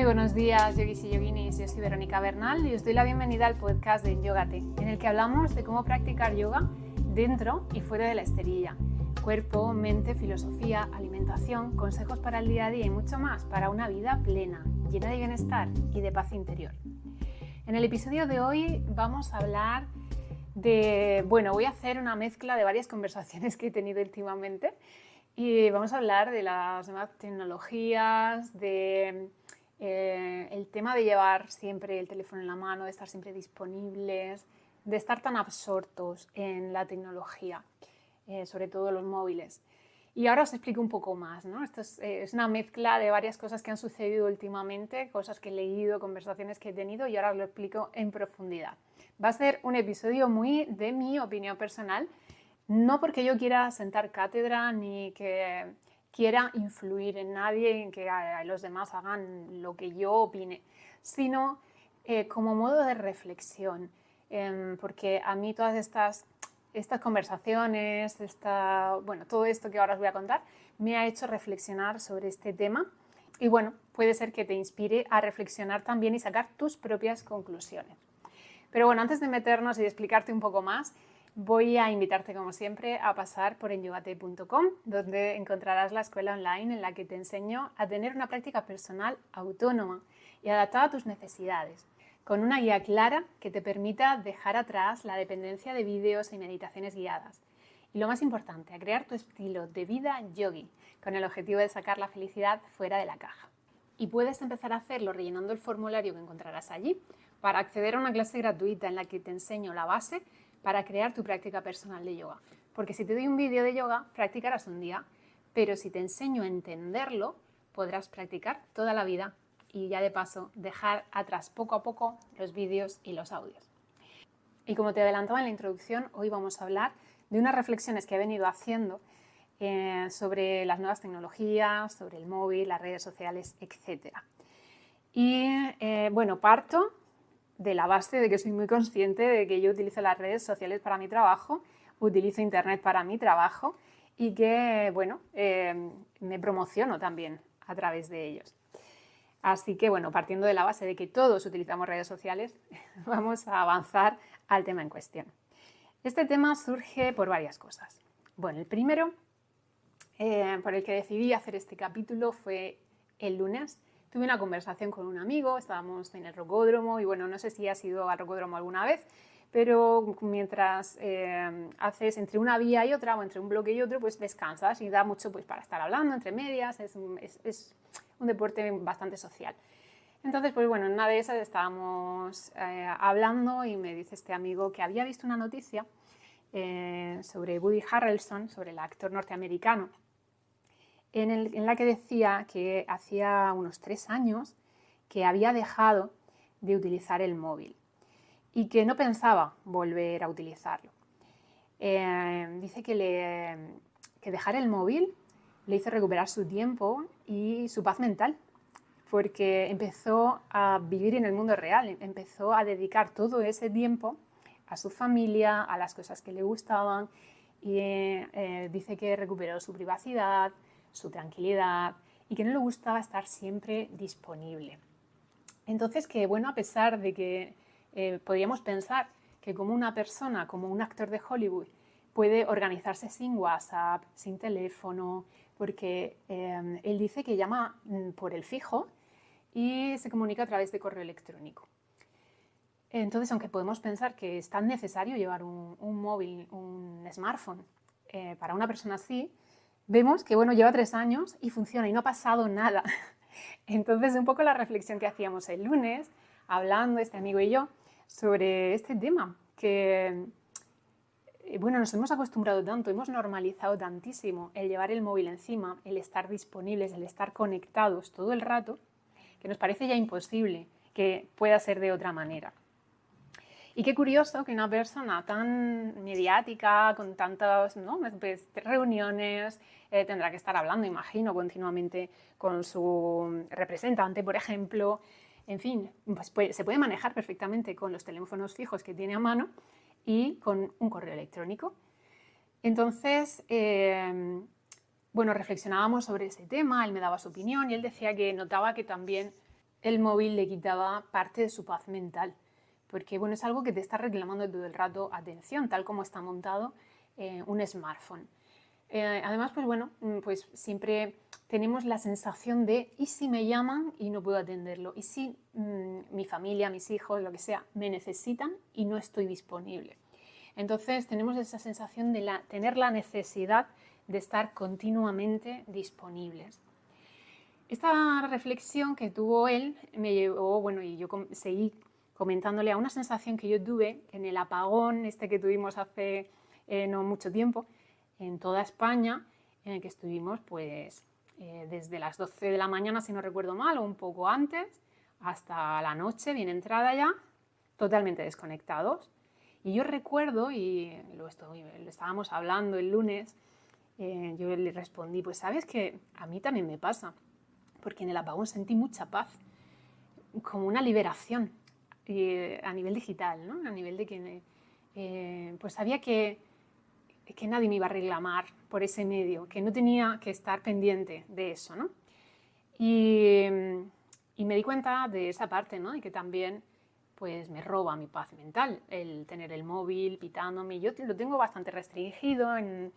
Muy buenos días, yogis y yoginis. Yo soy Verónica Bernal y os doy la bienvenida al podcast de Yogate, en el que hablamos de cómo practicar yoga dentro y fuera de la esterilla. Cuerpo, mente, filosofía, alimentación, consejos para el día a día y mucho más para una vida plena, llena de bienestar y de paz interior. En el episodio de hoy vamos a hablar voy a hacer una mezcla de varias conversaciones que he tenido últimamente y vamos a hablar de las nuevas tecnologías, el tema de llevar siempre el teléfono en la mano, de estar siempre disponibles, de estar tan absortos en la tecnología, sobre todo los móviles. Y ahora os explico un poco más, ¿no? Esto es una mezcla de varias cosas que han sucedido últimamente, cosas que he leído, conversaciones que he tenido y ahora os lo explico en profundidad. Va a ser un episodio muy de mi opinión personal, no porque yo quiera sentar cátedra ni que quiera influir en nadie, en que los demás hagan lo que yo opine, sino como modo de reflexión, porque a mí todas estas conversaciones, todo esto que ahora os voy a contar, me ha hecho reflexionar sobre este tema y bueno, puede ser que te inspire a reflexionar también y sacar tus propias conclusiones. Pero bueno, antes de meternos y de explicarte un poco más, voy a invitarte como siempre a pasar por enyogate.com, donde encontrarás la escuela online en la que te enseño a tener una práctica personal autónoma y adaptada a tus necesidades, con una guía clara que te permita dejar atrás la dependencia de vídeos y meditaciones guiadas. Y lo más importante, a crear tu estilo de vida yogi, con el objetivo de sacar la felicidad fuera de la caja. Y puedes empezar a hacerlo rellenando el formulario que encontrarás allí para acceder a una clase gratuita en la que te enseño la base para crear tu práctica personal de yoga. Porque si te doy un vídeo de yoga, practicarás un día, pero si te enseño a entenderlo, podrás practicar toda la vida y ya de paso dejar atrás poco a poco los vídeos y los audios. Y como te adelantaba en la introducción, hoy vamos a hablar de unas reflexiones que he venido haciendo sobre las nuevas tecnologías, sobre el móvil, las redes sociales, etc. Y parto de la base de que soy muy consciente de que yo utilizo las redes sociales para mi trabajo, utilizo internet para mi trabajo y que me promociono también a través de ellos. Así que partiendo de la base de que todos utilizamos redes sociales, vamos a avanzar al tema en cuestión. Este tema surge por varias cosas. Bueno, el primero por el que decidí hacer este capítulo fue el lunes. Tuve una conversación con un amigo, estábamos en el rocódromo y no sé si has ido al rocódromo alguna vez, pero mientras haces entre una vía y otra o entre un bloque y otro, pues descansas y da mucho para estar hablando entre medias, es un deporte bastante social. Entonces, en una de esas estábamos hablando y me dice este amigo que había visto una noticia sobre Woody Harrelson, sobre el actor norteamericano, en la que decía que hacía unos 3 años que había dejado de utilizar el móvil y que no pensaba volver a utilizarlo. Dice que dejar el móvil le hizo recuperar su tiempo y su paz mental, porque empezó a vivir en el mundo real, empezó a dedicar todo ese tiempo a su familia, a las cosas que le gustaban y dice que recuperó su privacidad, su tranquilidad y que no le gustaba estar siempre disponible. Entonces a pesar de que podríamos pensar que como una persona, como un actor de Hollywood, puede organizarse sin WhatsApp, sin teléfono, porque él dice que llama por el fijo y se comunica a través de correo electrónico. Entonces, aunque podemos pensar que es tan necesario llevar un móvil, un smartphone, para una persona así, vemos que lleva 3 años y funciona y no ha pasado nada. Entonces, un poco la reflexión que hacíamos el lunes, hablando este amigo y yo, sobre este tema, que nos hemos acostumbrado tanto, hemos normalizado tantísimo el llevar el móvil encima, el estar disponibles, el estar conectados todo el rato, que nos parece ya imposible que pueda ser de otra manera. Y qué curioso que una persona tan mediática, con tantas reuniones, tendrá que estar hablando, imagino, continuamente con su representante, por ejemplo. En fin, se puede manejar perfectamente con los teléfonos fijos que tiene a mano y con un correo electrónico. Entonces, reflexionábamos sobre ese tema, él me daba su opinión y él decía que notaba que también el móvil le quitaba parte de su paz mental, porque bueno, es algo que te está reclamando todo el rato atención, tal como está montado un smartphone. Además, pues bueno, pues siempre tenemos la sensación de ¿y si me llaman y no puedo atenderlo? ¿Y si mi familia, mis hijos, lo que sea, me necesitan y no estoy disponible? Entonces tenemos esa sensación de tener la necesidad de estar continuamente disponibles. Esta reflexión que tuvo él me llevó, bueno, y yo seguí comentándole a una sensación que yo tuve en el apagón que tuvimos hace no mucho tiempo en toda España, en el que estuvimos pues desde las 12 de la mañana, si no recuerdo mal, o un poco antes, hasta la noche, bien entrada ya, totalmente desconectados. Y yo recuerdo, y lo estábamos hablando el lunes, yo le respondí, pues sabes que a mí también me pasa, porque en el apagón sentí mucha paz, como una liberación a nivel digital, ¿no? A nivel de que pues sabía que nadie me iba a reclamar por ese medio, que no tenía que estar pendiente de eso, ¿no? Y me di cuenta de esa parte, ¿no? Y que también pues me roba mi paz mental el tener el móvil pitándome. Yo lo tengo bastante restringido en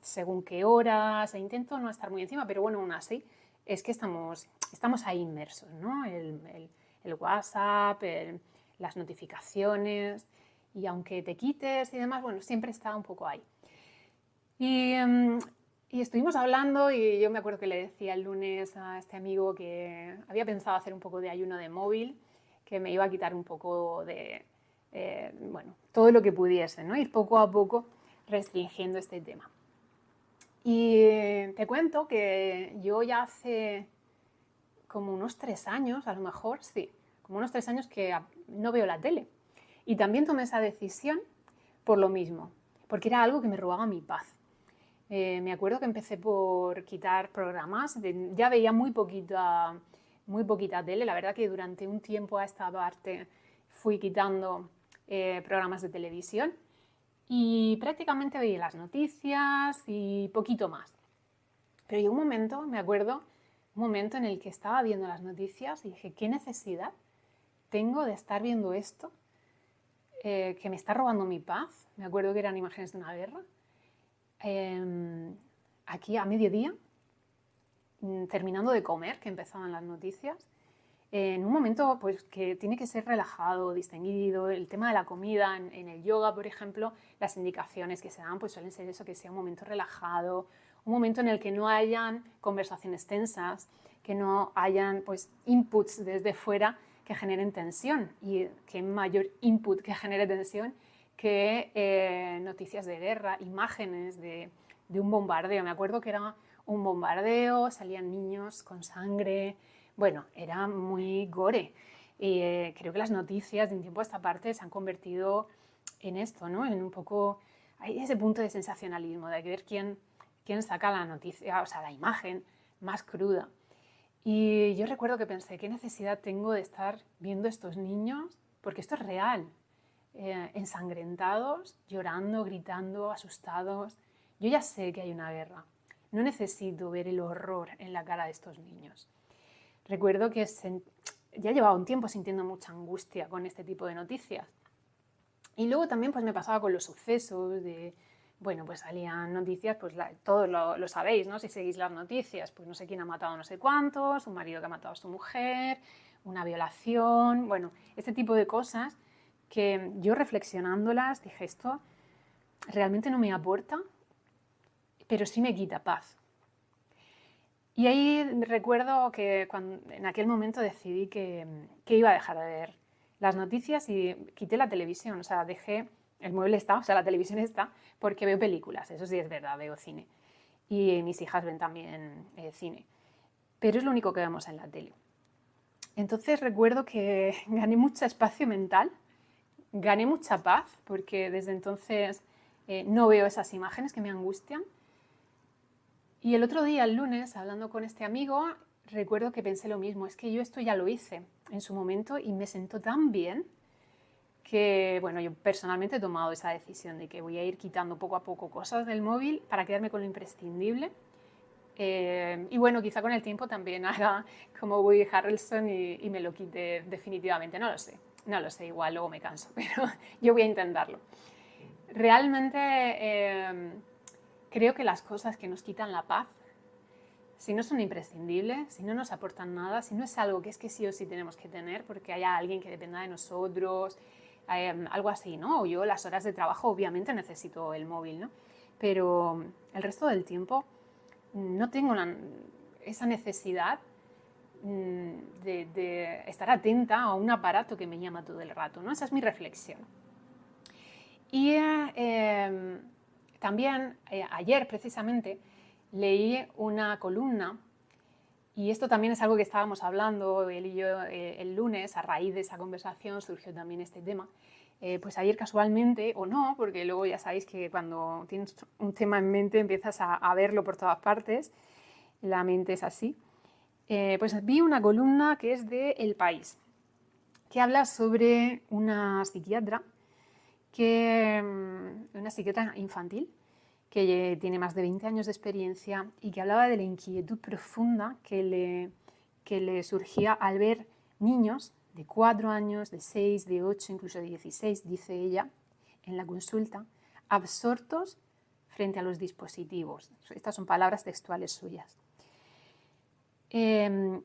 según qué horas, e intento no estar muy encima, pero bueno, aún así es que estamos ahí inmersos, ¿no? El WhatsApp, las notificaciones, y aunque te quites y demás, bueno, siempre está un poco ahí. Y estuvimos hablando y yo me acuerdo que le decía el lunes a este amigo que había pensado hacer un poco de ayuno de móvil, que me iba a quitar un poco de, bueno, todo lo que pudiese, ¿no? Ir poco a poco restringiendo este tema. Y te cuento que yo ya hace como unos 3 años, a lo mejor, sí, como unos 3 años que no veo la tele. Y también tomé esa decisión por lo mismo, porque era algo que me robaba mi paz. Me acuerdo que empecé por quitar programas, ya veía muy poquita tele, la verdad que durante un tiempo a esta parte fui quitando programas de televisión y prácticamente veía las noticias y poquito más. Pero llegó un momento, me acuerdo, un momento en el que estaba viendo las noticias y dije, ¿qué necesidad tengo de estar viendo esto que me está robando mi paz? Me acuerdo que eran imágenes de una guerra. Aquí a mediodía, terminando de comer, que empezaban las noticias, en un momento pues, que tiene que ser relajado, distendido, el tema de la comida, en el yoga, por ejemplo, las indicaciones que se dan pues, suelen ser eso, que sea un momento relajado, un momento en el que no hayan conversaciones tensas, que no hayan pues, inputs desde fuera que generen tensión, y que mayor input que genere tensión que noticias de guerra, imágenes de un bombardeo. Me acuerdo que era un bombardeo, salían niños con sangre, bueno, era muy gore. Y creo que las noticias de un tiempo a esta parte se han convertido en esto, ¿no? En un poco, hay ese punto de sensacionalismo, de ver quién saca la noticia, o sea, la imagen más cruda. Y yo recuerdo que pensé, ¿qué necesidad tengo de estar viendo estos niños? Porque esto es real. Ensangrentados, llorando, gritando, asustados. Yo ya sé que hay una guerra. No necesito ver el horror en la cara de estos niños. Recuerdo que ya llevaba un tiempo sintiendo mucha angustia con este tipo de noticias. Y luego también pues, me pasaba con los sucesos de, bueno, pues salían noticias, pues todos lo sabéis, ¿no? Si seguís las noticias, pues no sé quién ha matado a no sé cuántos, un marido que ha matado a su mujer, una violación, bueno, este tipo de cosas que yo reflexionándolas dije, esto realmente no me aporta, pero sí me quita paz. Y ahí recuerdo que en aquel momento decidí que iba a dejar de ver las noticias y quité la televisión, o sea, dejé, el mueble está, o sea, la televisión está, porque veo películas, eso sí es verdad, veo cine. Y mis hijas ven también cine, pero es lo único que vemos en la tele. Entonces recuerdo que gané mucho espacio mental, gané mucha paz, porque desde entonces no veo esas imágenes que me angustian. Y el otro día, el lunes, hablando con este amigo, recuerdo que pensé lo mismo, es que yo esto ya lo hice en su momento y me sentó tan bien que, bueno, yo personalmente he tomado esa decisión de que voy a ir quitando poco a poco cosas del móvil para quedarme con lo imprescindible. Y bueno, quizá con el tiempo también haga como Woody Harrelson y me lo quite definitivamente, no lo sé, igual luego me canso, pero yo voy a intentarlo. Realmente creo que las cosas que nos quitan la paz, si no son imprescindibles, si no nos aportan nada, si no es algo que es que sí o sí tenemos que tener porque haya alguien que dependa de nosotros, algo así, ¿no? O yo las horas de trabajo obviamente necesito el móvil, ¿no? Pero el resto del tiempo no tengo esa necesidad de estar atenta a un aparato que me llama todo el rato, ¿no? Esa es mi reflexión. Y también ayer precisamente leí una columna, y esto también es algo que estábamos hablando él y yo el lunes. A raíz de esa conversación surgió también este tema. Pues ayer casualmente, o no, porque luego ya sabéis que cuando tienes un tema en mente empiezas a verlo por todas partes, la mente es así. Pues vi una columna que es de El País, que habla sobre una psiquiatra infantil que tiene más de 20 años de experiencia y que hablaba de la inquietud profunda que le surgía al ver niños de 4 años, de 6, de 8, incluso de 16, dice ella, en la consulta, absortos frente a los dispositivos. Estas son palabras textuales suyas. Y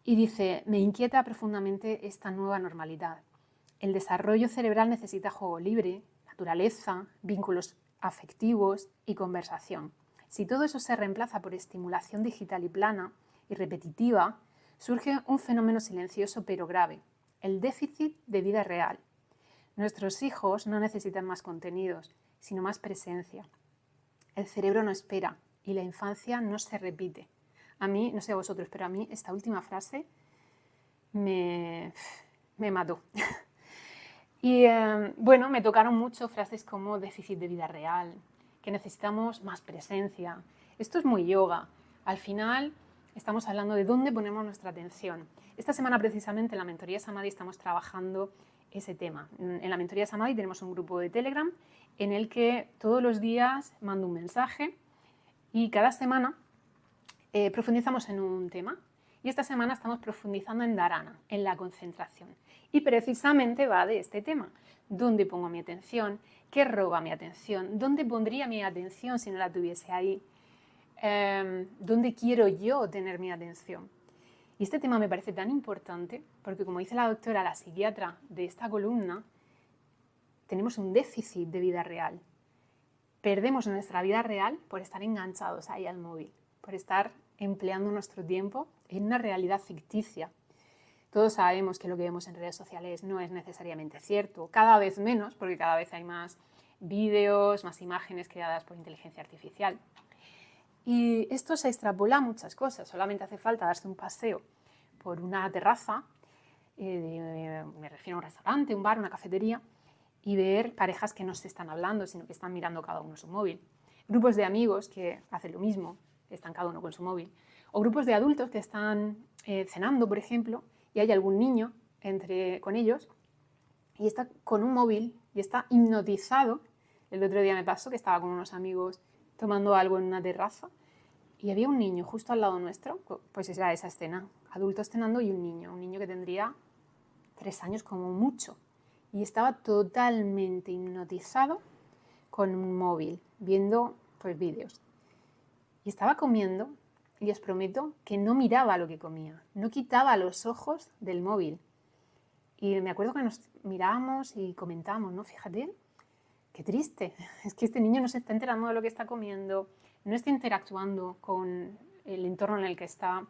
dice, me inquieta profundamente esta nueva normalidad. El desarrollo cerebral necesita juego libre, naturaleza, vínculos afectivos y conversación. Si todo eso se reemplaza por estimulación digital y plana y repetitiva, surge un fenómeno silencioso pero grave, el déficit de vida real. Nuestros hijos no necesitan más contenidos, sino más presencia. El cerebro no espera y la infancia no se repite. A mí, no sé a vosotros, pero a mí esta última frase me mató. Y bueno, me tocaron mucho frases como déficit de vida real, que necesitamos más presencia. Esto es muy yoga. Al final estamos hablando de dónde ponemos nuestra atención. Esta semana precisamente en la mentoría Samadhi estamos trabajando ese tema. En la mentoría Samadhi tenemos un grupo de Telegram en el que todos los días mando un mensaje y cada semana profundizamos en un tema. Y esta semana estamos profundizando en Dharana, en la concentración. Y precisamente va de este tema. ¿Dónde pongo mi atención? ¿Qué roba mi atención? ¿Dónde pondría mi atención si no la tuviese ahí? ¿Dónde quiero yo tener mi atención? Y este tema me parece tan importante porque, como dice la doctora, la psiquiatra de esta columna, tenemos un déficit de vida real. Perdemos nuestra vida real por estar enganchados ahí al móvil, por estar empleando nuestro tiempo en una realidad ficticia. Todos sabemos que lo que vemos en redes sociales no es necesariamente cierto, cada vez menos, porque cada vez hay más vídeos, más imágenes creadas por inteligencia artificial. Y esto se extrapola a muchas cosas, solamente hace falta darse un paseo por una terraza, me refiero a un restaurante, un bar, una cafetería, y ver parejas que no se están hablando, sino que están mirando cada uno su móvil. Grupos de amigos que hacen lo mismo, están cada uno con su móvil. O grupos de adultos que están cenando, por ejemplo, y hay algún niño con ellos y está con un móvil y está hipnotizado. El otro día me pasó que estaba con unos amigos tomando algo en una terraza y había un niño justo al lado nuestro, pues era esa escena, adultos cenando y un niño que tendría 3 años como mucho. Y estaba totalmente hipnotizado con un móvil, viendo pues vídeos. Y estaba comiendo y os prometo que no miraba lo que comía, no quitaba los ojos del móvil. Y me acuerdo que nos mirábamos y comentábamos, ¿no? Fíjate, qué triste, es que este niño no se está enterando de lo que está comiendo, no está interactuando con el entorno en el que está.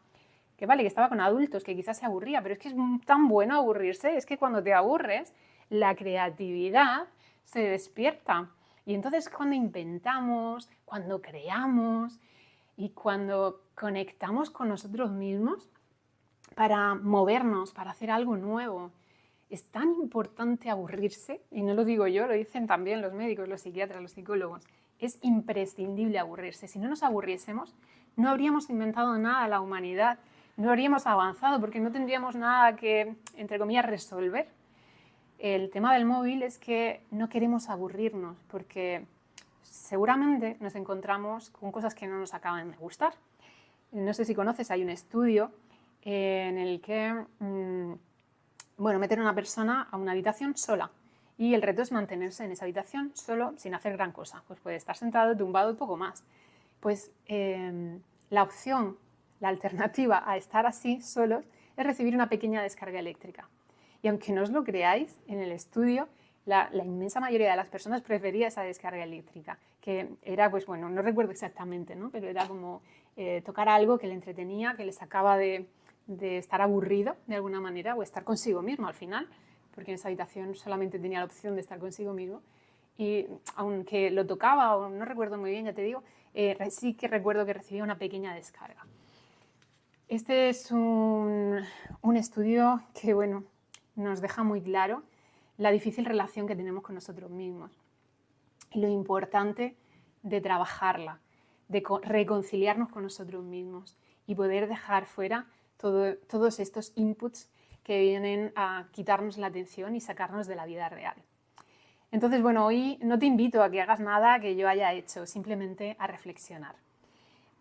Que vale, que estaba con adultos, que quizás se aburría, pero es que es tan bueno aburrirse, es que cuando te aburres, la creatividad se despierta. Y entonces cuando inventamos, cuando creamos y cuando conectamos con nosotros mismos para movernos, para hacer algo nuevo, es tan importante aburrirse, y no lo digo yo, lo dicen también los médicos, los psiquiatras, los psicólogos, es imprescindible aburrirse. Si no nos aburriésemos, no habríamos inventado nada a la humanidad, no habríamos avanzado porque no tendríamos nada que, entre comillas, resolver. El tema del móvil es que no queremos aburrirnos porque seguramente nos encontramos con cosas que no nos acaban de gustar. no sé si conoces, hay un estudio en el que meten a una persona a una habitación sola y el reto es mantenerse en esa habitación solo sin hacer gran cosa. Pues puede estar sentado, tumbado y poco más. Pues la opción, la alternativa a estar así solos es recibir una pequeña descarga eléctrica. Y aunque no os lo creáis, en el estudio la inmensa mayoría de las personas prefería esa descarga eléctrica, que era, pues bueno, no recuerdo exactamente, ¿no? Pero era como tocar algo que le entretenía, que le sacaba de estar aburrido de alguna manera o estar consigo mismo al final, porque en esa habitación solamente tenía la opción de estar consigo mismo. Y aunque lo tocaba o no recuerdo muy bien, ya te digo, sí que recuerdo que recibía una pequeña descarga. Este es un estudio que, bueno, nos deja muy claro la difícil relación que tenemos con nosotros mismos y lo importante de trabajarla, de reconciliarnos con nosotros mismos y poder dejar fuera todos estos inputs que vienen a quitarnos la atención y sacarnos de la vida real. Entonces, bueno, hoy no te invito a que hagas nada que yo haya hecho, simplemente a reflexionar,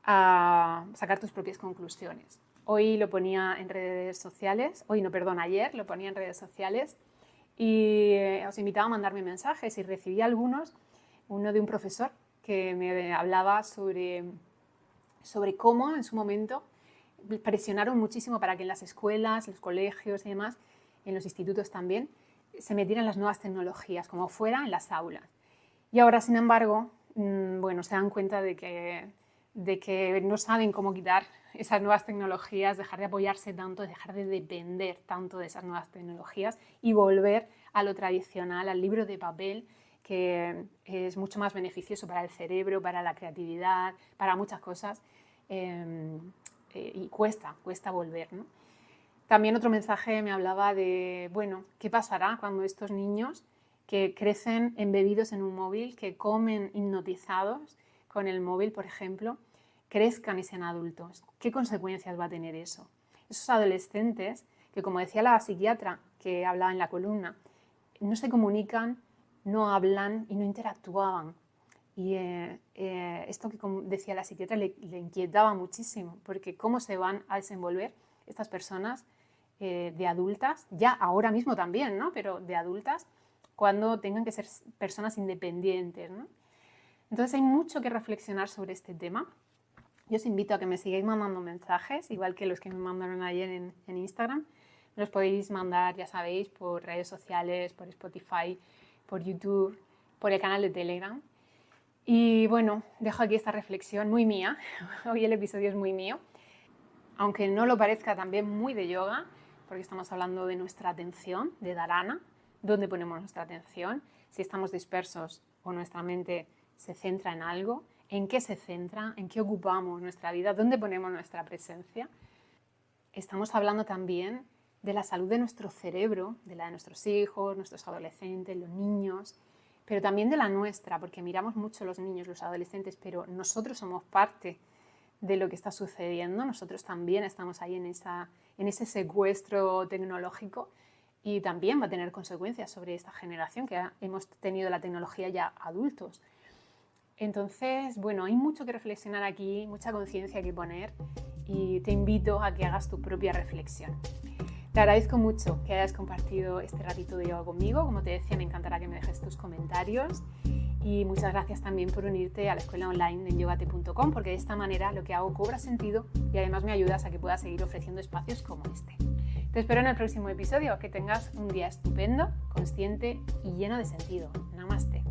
a sacar tus propias conclusiones. Hoy lo ponía en redes sociales, ayer lo ponía en redes sociales y os invitaba a mandarme mensajes y recibí algunos, uno de un profesor que me hablaba sobre cómo en su momento presionaron muchísimo para que en las escuelas, en los colegios y demás, en los institutos también, se metieran las nuevas tecnologías como fuera en las aulas. Y ahora, sin embargo, se dan cuenta de que no saben cómo quitar esas nuevas tecnologías, dejar de apoyarse tanto, dejar de depender tanto de esas nuevas tecnologías y volver a lo tradicional, al libro de papel, que es mucho más beneficioso para el cerebro, para la creatividad, para muchas cosas, y cuesta volver, ¿no? También otro mensaje me hablaba de, ¿qué pasará cuando estos niños que crecen embebidos en un móvil, que comen hipnotizados con el móvil, por ejemplo, crezcan y sean adultos? ¿Qué consecuencias va a tener eso? Esos adolescentes que, como decía la psiquiatra que hablaba en la columna, no se comunican, no hablan y no interactuaban. Y esto que, como decía la psiquiatra, le inquietaba muchísimo, porque cómo se van a desenvolver estas personas de adultas, ya ahora mismo también, ¿no? Pero de adultas, cuando tengan que ser personas independientes, ¿no? Entonces hay mucho que reflexionar sobre este tema. Yo os invito a que me sigáis mandando mensajes, igual que los que me mandaron ayer en Instagram. Me los podéis mandar, ya sabéis, por redes sociales, por Spotify, por YouTube, por el canal de Telegram. Y bueno, dejo aquí esta reflexión muy mía. Hoy el episodio es muy mío, aunque no lo parezca, también muy de yoga, porque estamos hablando de nuestra atención, de dharana, dónde ponemos nuestra atención, si estamos dispersos o nuestra mente se centra en algo, en qué se centra, en qué ocupamos nuestra vida, dónde ponemos nuestra presencia. Estamos hablando también de la salud de nuestro cerebro, de la de nuestros hijos, nuestros adolescentes, los niños, pero también de la nuestra, porque miramos mucho los niños, los adolescentes, pero nosotros somos parte de lo que está sucediendo. Nosotros también estamos ahí en ese secuestro tecnológico y también va a tener consecuencias sobre esta generación que hemos tenido la tecnología ya adultos. Entonces, hay mucho que reflexionar aquí, mucha conciencia que poner y te invito a que hagas tu propia reflexión. Te agradezco mucho que hayas compartido este ratito de yoga conmigo. Como te decía, me encantará que me dejes tus comentarios. Y muchas gracias también por unirte a la escuela online en yogate.com, porque de esta manera lo que hago cobra sentido y además me ayudas a que pueda seguir ofreciendo espacios como este. Te espero en el próximo episodio. Que tengas un día estupendo, consciente y lleno de sentido. Namaste.